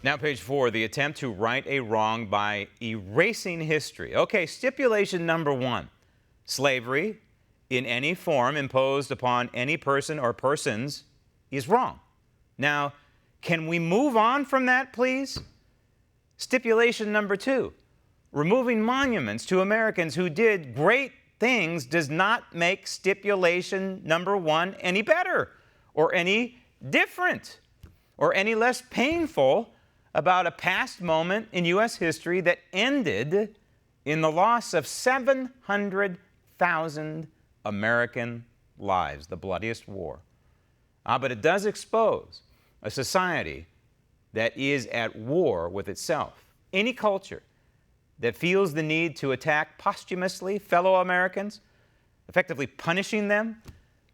Now, page 4, the attempt to right a wrong by erasing history. Okay, stipulation number 1. Slavery in any form imposed upon any person or persons is wrong. Now, can we move on from that, please? Stipulation number 2. Removing monuments to Americans who did great things does not make stipulation number 1 any better or any different or any less painful about a past moment in U.S. history that ended in the loss of 700,000 American lives, the bloodiest war. But it does expose a society that is at war with itself. Any culture that feels the need to attack posthumously fellow Americans, effectively punishing them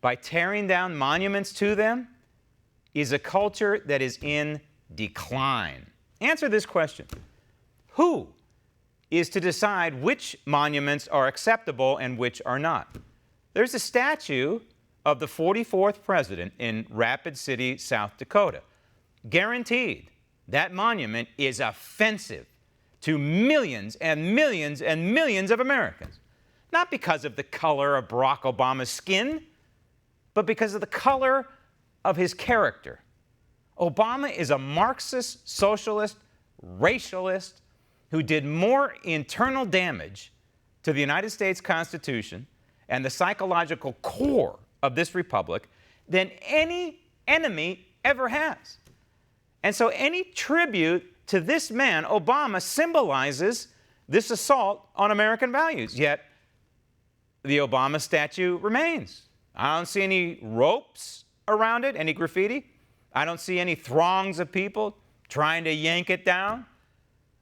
by tearing down monuments to them, is a culture that is in decline. Answer this question. Who is to decide which monuments are acceptable and which are not? There's a statue of the 44th president in Rapid City, South Dakota. Guaranteed, that monument is offensive to millions and millions and millions of Americans. Not because of the color of Barack Obama's skin, but because of the color of his character. Obama is a Marxist, socialist, racialist who did more internal damage to the United States Constitution and the psychological core of this republic than any enemy ever has. And so any tribute to this man, Obama, symbolizes this assault on American values. Yet the Obama statue remains. I don't see any ropes around it, any graffiti. I don't see any throngs of people trying to yank it down.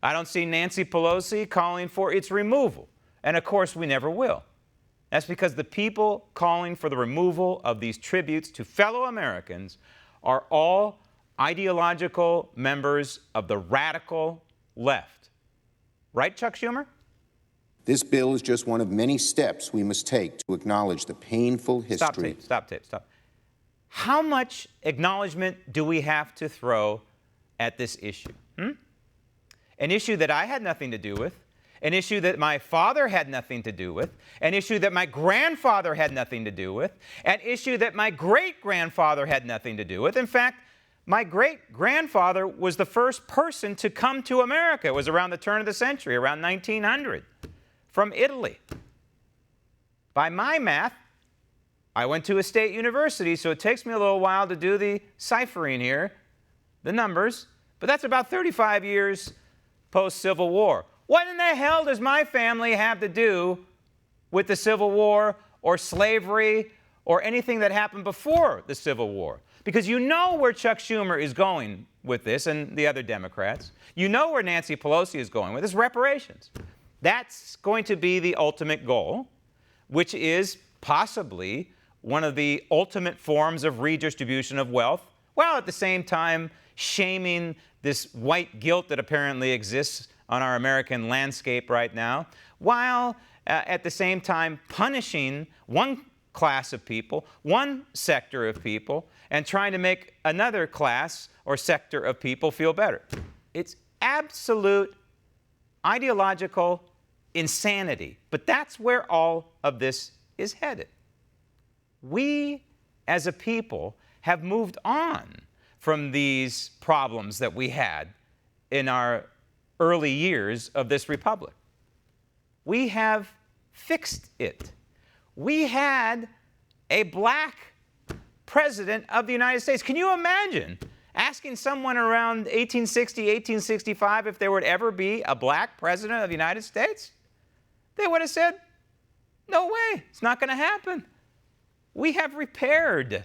I don't see Nancy Pelosi calling for its removal. And of course, we never will. That's because the people calling for the removal of these tributes to fellow Americans are all ideological members of the radical left. Right, Chuck Schumer? This bill is just one of many steps we must take to acknowledge the painful history. Stop. How much acknowledgement do we have to throw at this issue? An issue that I had nothing to do with, an issue that my father had nothing to do with, an issue that my grandfather had nothing to do with, an issue that my great-grandfather had nothing to do with. In fact, my great-grandfather was the first person to come to America. It was around the turn of the century, around 1900, from Italy. By my math, I went to a state university, so it takes me a little while to do the ciphering here, the numbers, but that's about 35 years post-Civil War. What in the hell does my family have to do with the Civil War or slavery or anything that happened before the Civil War? Because you know where Chuck Schumer is going with this and the other Democrats. You know where Nancy Pelosi is going with this, reparations. That's going to be the ultimate goal, which is possibly one of the ultimate forms of redistribution of wealth, while at the same time shaming this white guilt that apparently exists on our American landscape right now, while at the same time punishing one class of people, one sector of people, and trying to make another class or sector of people feel better. It's absolute ideological insanity. But that's where all of this is headed. We, as a people, have moved on from these problems that we had in our early years of this republic. We have fixed it. We had a black president of the United States. Can you imagine asking someone around 1860, 1865 if there would ever be a black president of the United States? They would have said, no way, it's not going to happen. We have repaired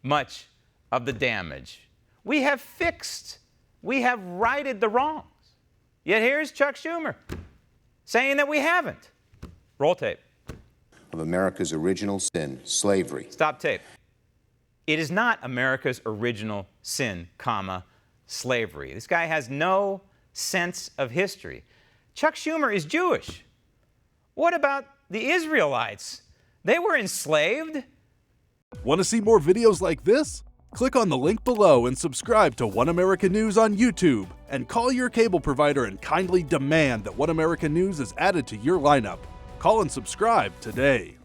much of the damage. We have fixed, we have righted the wrongs. Yet here's Chuck Schumer saying that we haven't. Roll tape. Of America's original sin, slavery. Stop tape. It is not America's original sin, comma, slavery. This guy has no sense of history. Chuck Schumer is Jewish. What about the Israelites? They were enslaved. Want to see more videos like this? Click on the link below and subscribe to One American News on YouTube and call your cable provider and kindly demand that One American News is added to your lineup. Call and subscribe today.